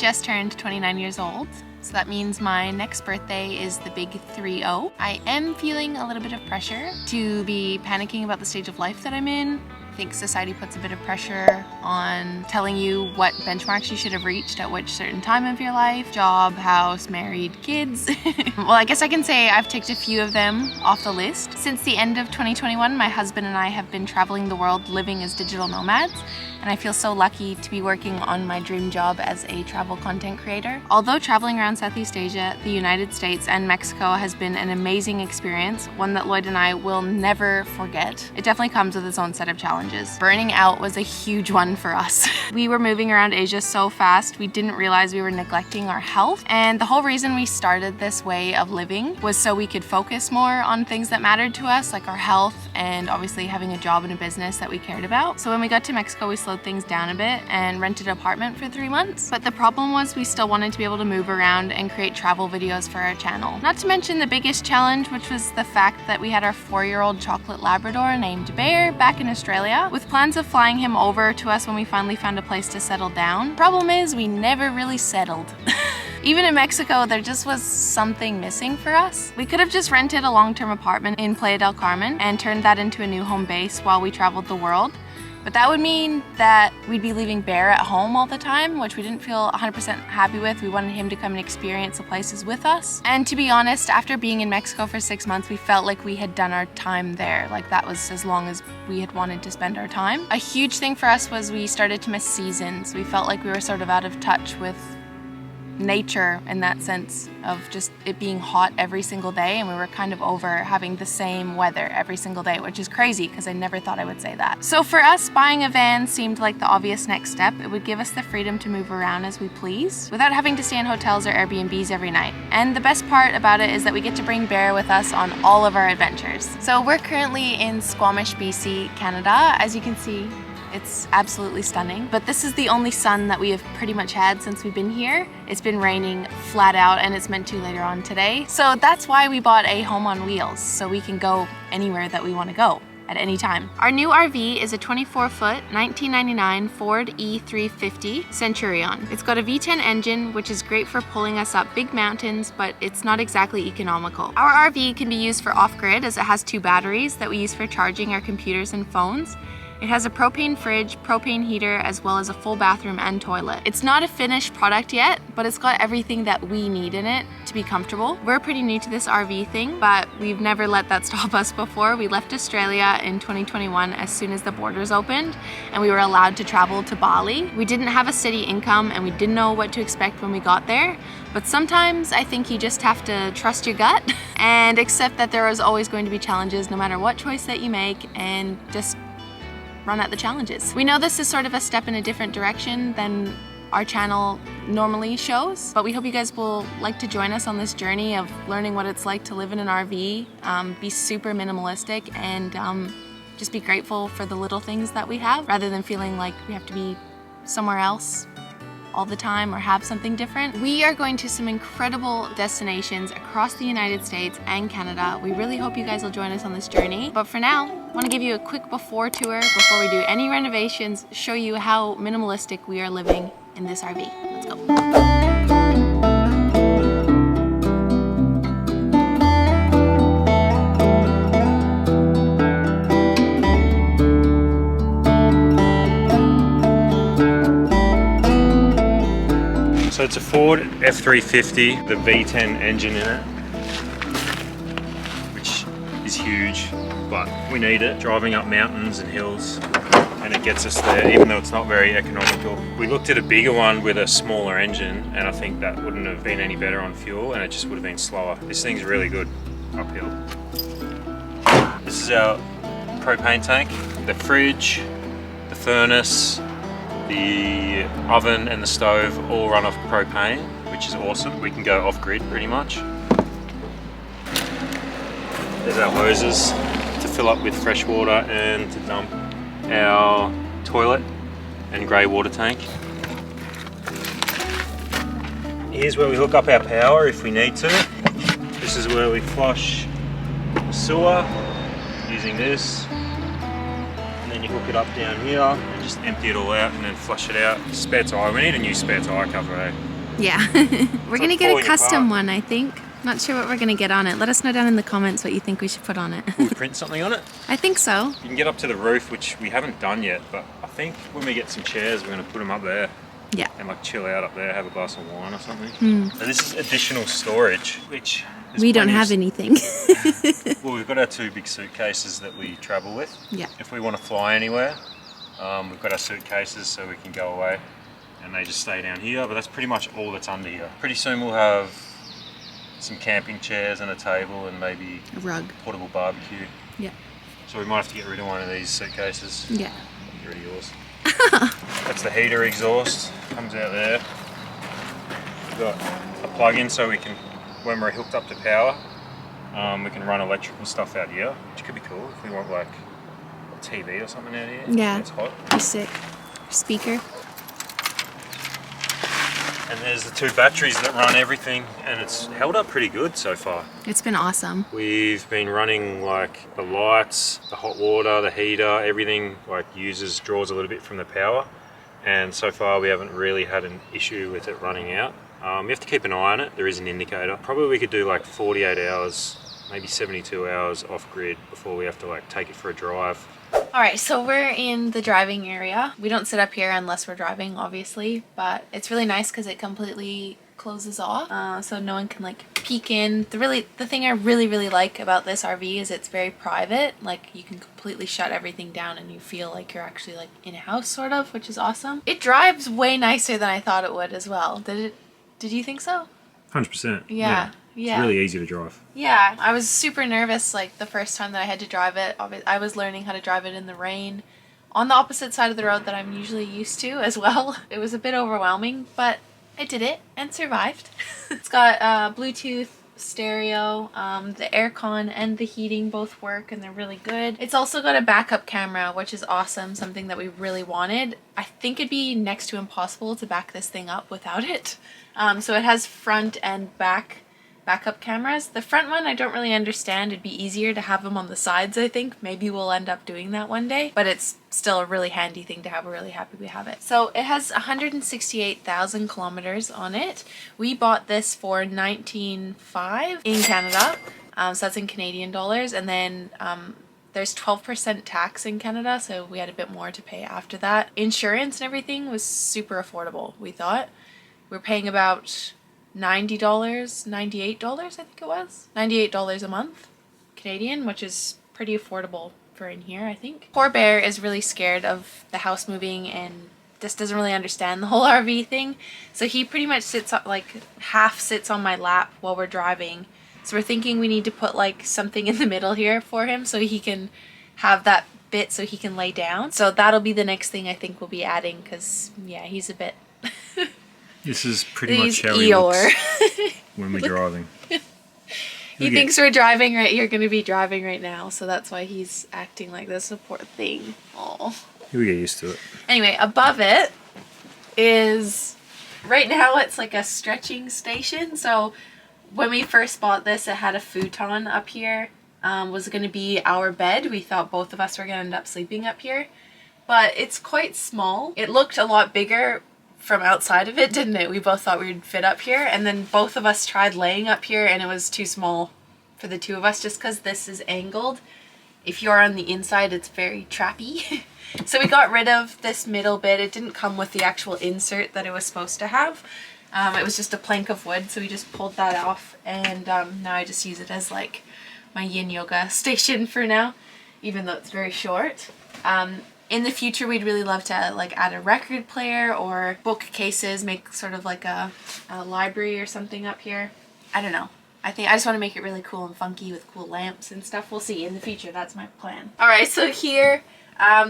just turned 29 years old, so that means my next birthday is the big 3-0. I am feeling a little bit of pressure to be panicking about the stage of life that I'm in. I think society puts a bit of pressure on telling you what benchmarks you should have reached at which certain time of your life. Job, house, married, kids. Well, I guess I can say I've ticked a few of them off the list. Since the end of 2021, my husband and I have been traveling the world living as digital nomads, and I feel so lucky to be working on my dream job as a travel content creator. Although traveling around Southeast Asia, the United States, and Mexico has been an amazing experience, one that Lloyd and I will never forget, it definitely comes with its own set of challenges. Burning out was a huge one for us. We were moving around Asia so fast, we didn't realize we were neglecting our health. And the whole reason we started this way of living was so we could focus more on things that mattered to us, like our health and obviously having a job and a business that we cared about. So when we got to Mexico, we slowed things down a bit and rented an apartment for 3 months. But the problem was we still wanted to be able to move around and create travel videos for our channel. Not to mention the biggest challenge, which was the fact that we had our 4-year-old chocolate Labrador named Bear back in Australia, with plans of flying him over to us when we finally found a place to settle down. Problem is, we never really settled. Even in Mexico, there just was something missing for us. We could have just rented a long-term apartment in Playa del Carmen and turned that into a new home base while we traveled the world. But that would mean that we'd be leaving Bear at home all the time, which we didn't feel 100% happy with. We wanted him to come and experience the places with us. And to be honest, after being in Mexico for 6 months, we felt like we had done our time there. Like that was as long as we had wanted to spend our time. A huge thing for us was we started to miss seasons. We felt like we were sort of out of touch with nature in that sense of just it being hot every single day, and we were kind of over having the same weather every single day, which is crazy because I never thought I would say that. So for us, buying a van seemed like the obvious next step. It would give us the freedom to move around as we please without having to stay in hotels or Airbnbs every night. And the best part about it is that we get to bring Bear with us on all of our adventures. So we're currently in Squamish, BC, Canada. As you can see, it's absolutely stunning, but this is the only sun that we have pretty much had since we've been here. It's been raining flat out, and it's meant to later on today. So that's why we bought a home on wheels, so we can go anywhere that we want to go at any time. Our new RV is a 24-foot 1999 Ford E350 Centurion. It's got a V10 engine, which is great for pulling us up big mountains, but it's not exactly economical. Our RV can be used for off-grid as it has 2 batteries that we use for charging our computers and phones. It has a propane fridge, propane heater, as well as a full bathroom and toilet. It's not a finished product yet, but it's got everything that we need in it to be comfortable. We're pretty new to this RV thing, but we've never let that stop us before. We left Australia in 2021 as soon as the borders opened, and we were allowed to travel to Bali. We didn't have a steady income, and we didn't know what to expect when we got there. But sometimes I think you just have to trust your gut and accept that there is always going to be challenges no matter what choice that you make, and just run at the challenges. We know this is sort of a step in a different direction than our channel normally shows, but we hope you guys will like to join us on this journey of learning what it's like to live in an RV, be super minimalistic, and just be grateful for the little things that we have rather than feeling like we have to be somewhere else all the time or have something different. We are going to some incredible destinations across the United States and Canada. We really hope you guys will join us on this journey. But for now, I want to give you a quick before tour before we do any renovations, show you how minimalistic we are living in this RV. Let's go. So it's a Ford F350, the V10 engine in it, which is huge, but we need it driving up mountains and hills, and it gets us there even though it's not very economical. We looked at a bigger one with a smaller engine, and I think that wouldn't have been any better on fuel, and it just would have been slower. This thing's really good uphill. This is our propane tank, the fridge, the furnace, the oven and the stove all run off propane, which is awesome. We can go off-grid pretty much. There's our hoses to fill up with fresh water and to dump our toilet and grey water tank. Here's where we hook up our power if we need to. This is where we flush the sewer using this. And then you hook it up down here and just empty it all out and then flush it out. Spare tyre, we need a new spare tyre cover, eh? Yeah. We're gonna like get a falling custom apart. one, I think. Not sure what we're gonna get on it. Let us know down in the comments what you think we should put on it. We'll print something on it. I think so. You can get up to the roof, which we haven't done yet, but I think when we get some chairs, we're going to put them up there. Yeah. And like chill out up there, have a glass of wine or something. Mm. So this is additional storage, which We don't have anything. Well, we've got our 2 big suitcases that we travel with. Yeah. If we want to fly anywhere, we've got our suitcases so we can go away, and they just stay down here. But that's pretty much all that's under here. Pretty soon we'll have some camping chairs and a table and maybe A rug. portable barbecue. Yeah. So we might have to get rid of one of these suitcases. Yeah. Get rid of yours. That's the heater exhaust, comes out there. We've got a plug-in so we can, when we're hooked up to power, we can run electrical stuff out here, which could be cool if we want like a TV or something out here. Yeah. It's hot. Be sick. Speaker. And there's the 2 batteries that run everything, and it's held up pretty good so far. It's been awesome. We've been running like the lights, the hot water, the heater, everything like draws a little bit from the power. And so far we haven't really had an issue with it running out. You have to keep an eye on it. There is an indicator. Probably we could do like 48 hours, maybe 72 hours off grid before we have to like take it for a drive. Alright, so we're in the driving area. We don't sit up here unless we're driving, obviously, but it's really nice because it completely closes off, so no one can like peek in. The thing I really like about this RV is it's very private. Like you can completely shut everything down and you feel like you're actually like in a house sort of, which is awesome. It drives way nicer than I thought it would as well. Did you think so? 100%. Yeah. It's really easy to drive. Yeah, I was super nervous like the first time that I had to drive it. I was learning how to drive it in the rain on the opposite side of the road that I'm usually used to as well. It was a bit overwhelming, but I did it and survived. It's got Bluetooth, stereo, the aircon and the heating both work and they're really good. It's also got a backup camera, which is awesome, something that we really wanted. I think it'd be next to impossible to back this thing up without it. So it has front and backup cameras. The front one I don't really understand. It'd be easier to have them on the sides, I think. Maybe we'll end up doing that one day, but it's still a really handy thing to have. We're really happy we have it. So it has 168,000 kilometers on it. We bought this for $19,500 in Canada. So that's in Canadian dollars, and then there's 12% tax in Canada, so we had a bit more to pay after that. Insurance and everything was super affordable, we thought. We're paying about $90, $98 I think it was. $98 a month Canadian, which is pretty affordable for in here, I think. Poor Bear is really scared of the house moving and just doesn't really understand the whole RV thing. So he pretty much sits up, like half sits on my lap while we're driving. So we're thinking we need to put like something in the middle here for him so he can have that bit so he can lay down. So that'll be the next thing I think we'll be adding, because yeah, he's a bit This is pretty much how Eeyore. he looks when we're driving. He thinks we're driving right. You're going to be driving right now, so that's why he's acting like this. A poor thing. Oh. He'll get used to it. Anyway, above it is, right now it's like a stretching station. So when we first bought this, it had a futon up here. Was going to be our bed. We thought both of us were going to end up sleeping up here, but it's quite small. It looked a lot bigger from outside of it, didn't it? We both thought we would fit up here, and then both of us tried laying up here and it was too small for the two of us just because this is angled. If you're on the inside, it's very trappy. So we got rid of this middle bit. It didn't come with the actual insert that it was supposed to have. It was just a plank of wood, so we just pulled that off, and now I just use it as like my yin yoga station for now, even though it's very short. In the future, we'd really love to like add a record player or bookcases, make sort of like a library or something up here. I don't know. I just want to make it really cool and funky with cool lamps and stuff. We'll see in the future. That's my plan. All right, so here,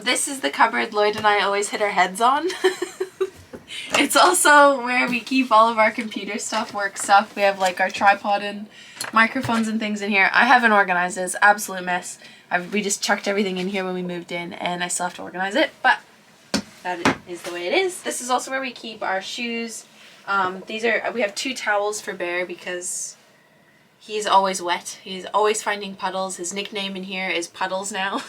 this is the cupboard Lloyd and I always hit our heads on. It's also where we keep all of our computer stuff, work stuff. We have like our tripod and microphones and things in here. I haven't organized this. Absolute mess. We just chucked everything in here when we moved in, and I still have to organize it, but that is the way it is. This is also where we keep our shoes. We have 2 towels for Bear because he's always wet. He's always finding puddles. His nickname in here is Puddles now.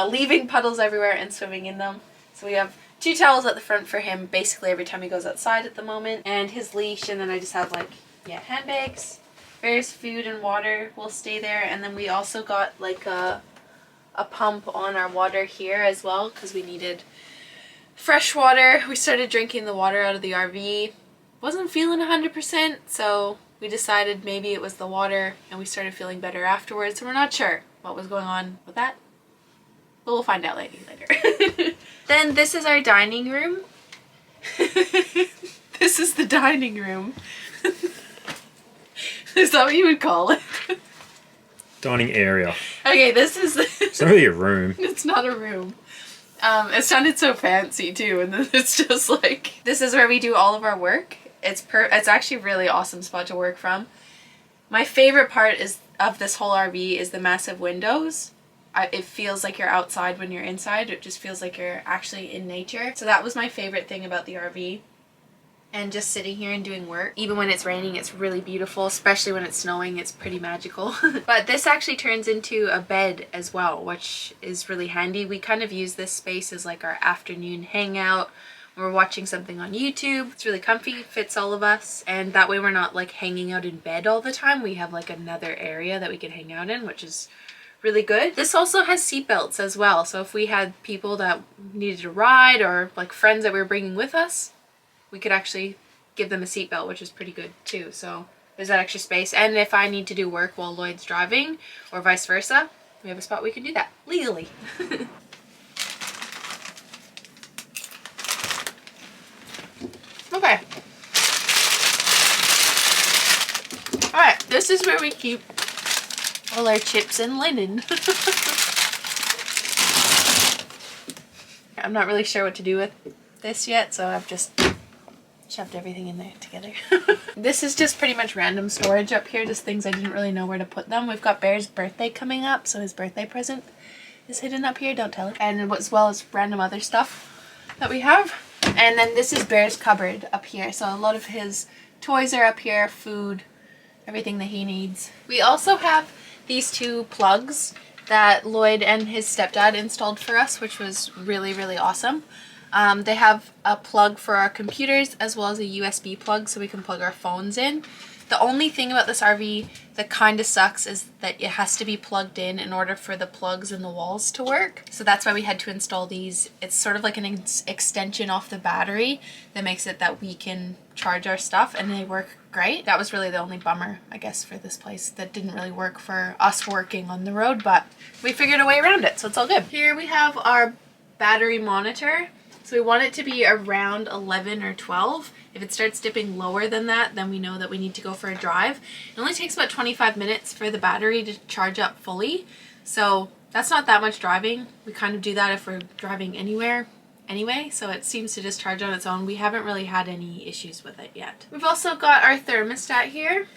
Leaving puddles everywhere and swimming in them. So we have 2 towels at the front for him basically every time he goes outside at the moment, and his leash, and then I just have like, yeah, handbags. Bear's food and water will stay there, and then we also got like a pump on our water here as well because we needed fresh water. We started drinking the water out of the RV. Wasn't feeling 100%, so we decided maybe it was the water, and we started feeling better afterwards. So we're not sure what was going on with that, but we'll find out later. Then this is our dining room. This is the dining room. Is that what you would call it? Dining area. Okay, this is It's not really a room. It's not a room. It sounded so fancy too, and then it's just like, this is where we do all of our work. It's actually a really awesome spot to work from. My favorite part of this whole RV is the massive windows. It feels like you're outside when you're inside. It just feels like you're actually in nature. So that was my favorite thing about the RV. And just sitting here and doing work. Even when it's raining, it's really beautiful, especially when it's snowing, it's pretty magical. But this actually turns into a bed as well, which is really handy. We kind of use this space as like our afternoon hangout. We're watching something on YouTube. It's really comfy, fits all of us, and that way we're not like hanging out in bed all the time. We have like another area that we can hang out in, which is really good. This also has seat belts as well, so if we had people that needed a ride or like friends that we were bringing with us, we could actually give them a seatbelt, which is pretty good too. So there's that extra space. And if I need to do work while Lloyd's driving or vice versa, we have a spot we can do that legally. Okay. Alright, this is where we keep all our chips and linen. I'm not really sure what to do with this yet, so I've just shoved everything in there together. This is just pretty much random storage up here, just things I didn't really know where to put them. We've got Bear's birthday coming up, so his birthday present is hidden up here, don't tell him. And as well as random other stuff that we have. And then this is Bear's cupboard up here, so a lot of his toys are up here, food, everything that he needs. We also have these 2 plugs that Lloyd and his stepdad installed for us, which was really, really awesome. They have a plug for our computers as well as a USB plug so we can plug our phones in. The only thing about this RV that kind of sucks is that it has to be plugged in order for the plugs in the walls to work. So that's why we had to install these. It's sort of like an extension off the battery that makes it that we can charge our stuff, and they work great. That was really the only bummer, I guess, for this place. That didn't really work for us working on the road, but we figured a way around it, so it's all good. Here we have our battery monitor. So we want it to be around 11 or 12. If it starts dipping lower than that, then we know that we need to go for a drive. It only takes about 25 minutes for the battery to charge up fully. So that's not that much driving. We kind of do that if we're driving anywhere anyway. So it seems to just charge on its own. We haven't really had any issues with it yet. We've also got our thermostat here.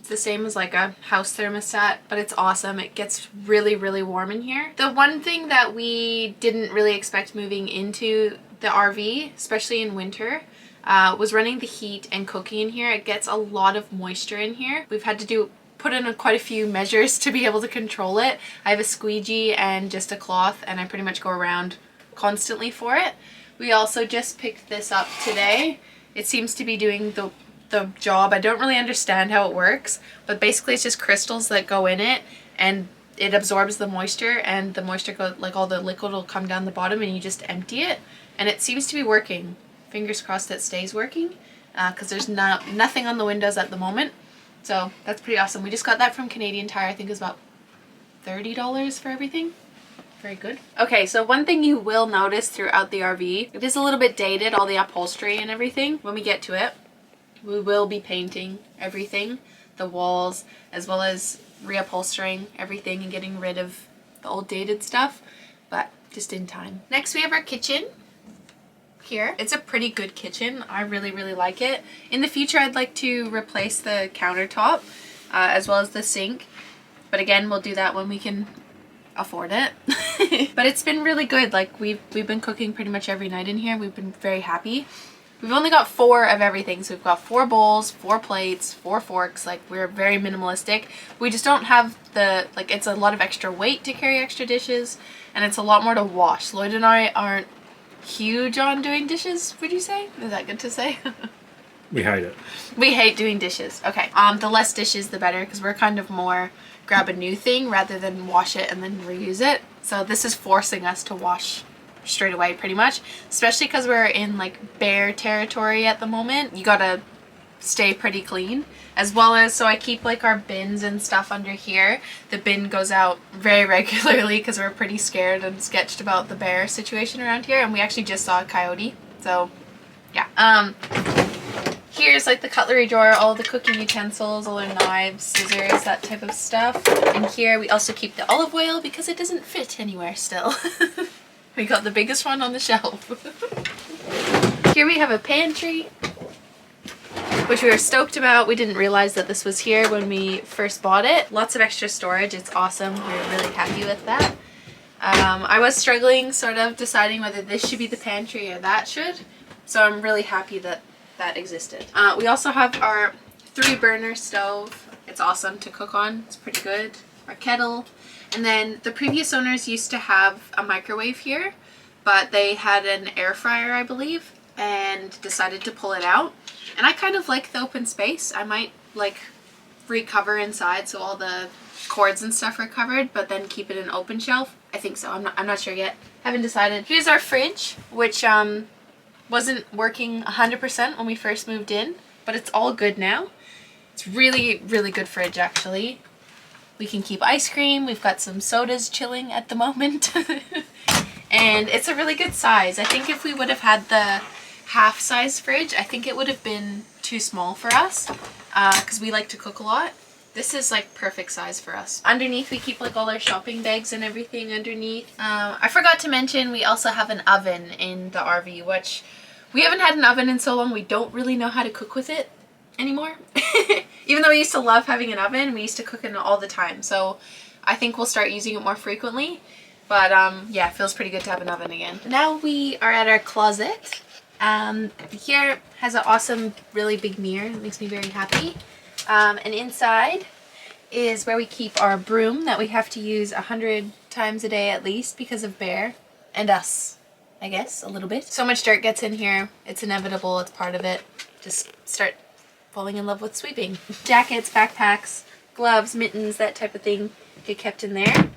It's the same as like a house thermostat, but it's awesome. It gets really, really warm in here. The one thing that we didn't really expect moving into the RV, especially in winter, was running the heat and cooking in here. It gets a lot of moisture in here. We've had to put in quite a few measures to be able to control it. I have a squeegee and just a cloth, and I pretty much go around constantly for it. We also just picked this up today. It seems to be doing the job. I don't really understand how it works, but basically it's just crystals that go in it, and it absorbs the moisture, and the moisture like all the liquid will come down the bottom, and you just empty it, and it seems to be working. Fingers crossed it stays working, because there's nothing on the windows at the moment, so that's pretty awesome. We just got that from Canadian Tire. I think it was about $30 for everything. Very good. Okay, so one thing you will notice throughout the RV, it is a little bit dated, all the upholstery and everything. When we get to it, we will be painting everything, the walls, as well as reupholstering everything and getting rid of the old dated stuff, but just in time. Next we have our kitchen here. It's a pretty good kitchen. I really, really like it. In the future I'd like to replace the countertop as well as the sink, but again we'll do that when we can afford it. But it's been really good. Like we've been cooking pretty much every night in here. We've been very happy. We've only got 4 of everything, so we've got 4 bowls, 4 plates, 4 forks. Like, we're very minimalistic. We just don't have the, like, it's a lot of extra weight to carry extra dishes, and it's a lot more to wash. Lloyd and I aren't huge on doing dishes, would you say? Is that good to say? We hate it. We hate doing dishes. Okay. The less dishes, the better, because we're kind of more grab a new thing rather than wash it and then reuse it. So this is forcing us to wash straight away pretty much, especially because we're in like bear territory at the moment. You gotta stay pretty clean, as well as, so I keep like our bins and stuff under here. The bin goes out very regularly because we're pretty scared and sketched about the bear situation around here, and we actually just saw a coyote, so yeah. Here's like the cutlery drawer, all the cooking utensils, all our knives, scissors, that type of stuff. And here we also keep the olive oil because it doesn't fit anywhere still. We got the biggest one on the shelf. Here we have a pantry, which we were stoked about. We didn't realize that this was here when we first bought it. Lots of extra storage. It's awesome. We're really happy with that. I was struggling sort of deciding whether this should be the pantry or that should. So I'm really happy that that existed. We also have our 3-burner stove. It's awesome to cook on. It's pretty good. Our kettle. And then the previous owners used to have a microwave here, but they had an air fryer, I believe, and decided to pull it out. And I kind of like the open space. I might like recover inside so all the cords and stuff are covered, but then keep it an open shelf. I think so. I'm not sure yet. Haven't decided. Here's our fridge, which wasn't working 100% when we first moved in, but it's all good now. It's really, really good fridge actually. We can keep ice cream. We've got some sodas chilling at the moment. And it's a really good size. I think if we would have had the half-size fridge, I think it would have been too small for us because we like to cook a lot. This is like perfect size for us. Underneath we keep like all our shopping bags and everything underneath. I forgot to mention we also have an oven in the RV, which we haven't had an oven in so long we don't really know how to cook with it anymore. Even though we used to love having an oven, we used to cook in it all the time. So I think we'll start using it more frequently. But yeah, it feels pretty good to have an oven again. Now we are at our closet. Here has an awesome, really big mirror. It makes me very happy. And inside is where we keep our broom that we have to use 100 times a day at least because of Bear and us, I guess, a little bit. So much dirt gets in here. It's inevitable. It's part of it. Just start falling in love with sweeping. Jackets, backpacks, gloves, mittens, that type of thing get kept in there.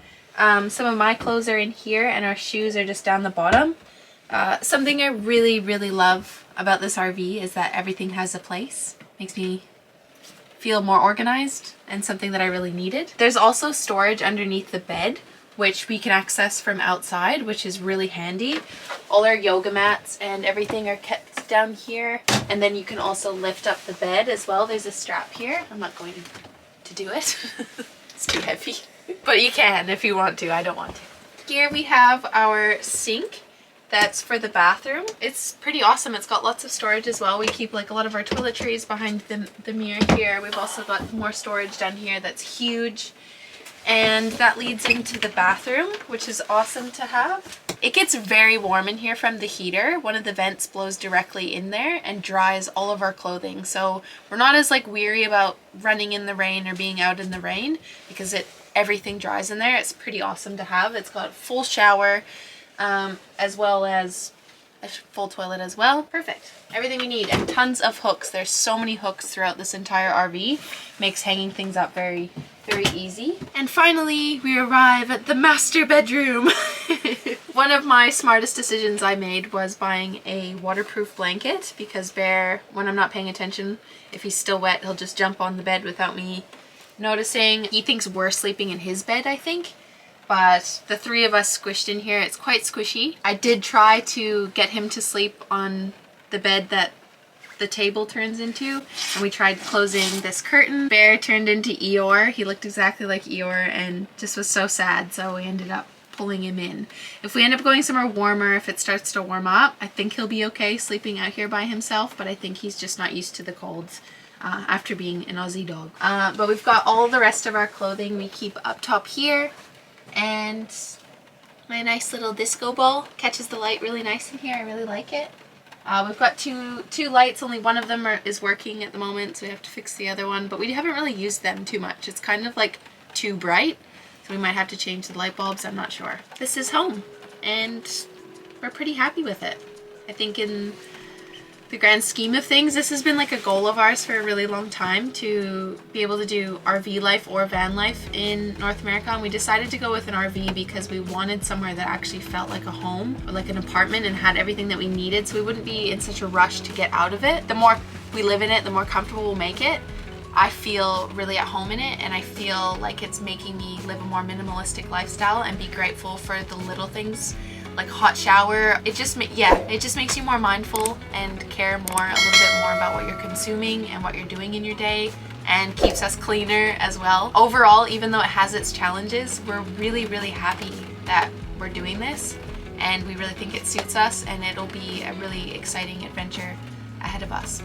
Some of my clothes are in here and our shoes are just down the bottom. Something I really, really love about this RV is that everything has a place. Makes me feel more organized and something that I really needed. There's also storage underneath the bed, which we can access from outside, which is really handy. All our yoga mats and everything are kept down here. And then you can also lift up the bed as well. There's a strap here. I'm not going to do it. It's too heavy. But you can if you want to. I don't want to. Here we have our sink. That's for the bathroom. It's pretty awesome. It's got lots of storage as well. We keep like a lot of our toiletries behind the mirror here. We've also got more storage down here that's huge. And that leads into the bathroom, which is awesome to have. It gets very warm in here from the heater. One of the vents blows directly in there and dries all of our clothing. So we're not as like weary about running in the rain or being out in the rain because everything dries in there. It's pretty awesome to have. It's got a full shower, as well as a full toilet as well. Perfect. Everything we need, and tons of hooks. There's so many hooks throughout this entire RV. Makes hanging things up very, very easy. And finally, we arrive at the master bedroom. One of my smartest decisions I made was buying a waterproof blanket because Bear, when I'm not paying attention, if he's still wet, he'll just jump on the bed without me noticing. He thinks we're sleeping in his bed, I think. But the three of us squished in here. It's quite squishy. I did try to get him to sleep on the bed that the table turns into, and we tried closing this curtain. Bear turned into Eeyore. He looked exactly like Eeyore and just was so sad, so we ended up pulling him in. If we end up going somewhere warmer, if it starts to warm up, I think he'll be okay sleeping out here by himself, but I think he's just not used to the colds after being an Aussie dog. But we've got all the rest of our clothing we keep up top here. And my nice little disco ball catches the light really nice in here. I really like it. We've got two lights. Only one of them is working at the moment, so we have to fix the other one. But we haven't really used them too much. It's kind of like too bright, so we might have to change the light bulbs. I'm not sure. This is home, and we're pretty happy with it. I think in the grand scheme of things, this has been like a goal of ours for a really long time, to be able to do RV life or van life in North America. And we decided to go with an RV because we wanted somewhere that actually felt like a home or like an apartment and had everything that we needed, so we wouldn't be in such a rush to get out of it. The more we live in it, the more comfortable we'll make it. I feel really at home in it, and I feel like it's making me live a more minimalistic lifestyle and be grateful for the little things like hot shower. It just makes you more mindful and care a little bit more about what you're consuming and what you're doing in your day, and keeps us cleaner as well. Overall, even though it has its challenges, we're really, really happy that we're doing this, and we really think it suits us, and it'll be a really exciting adventure ahead of us.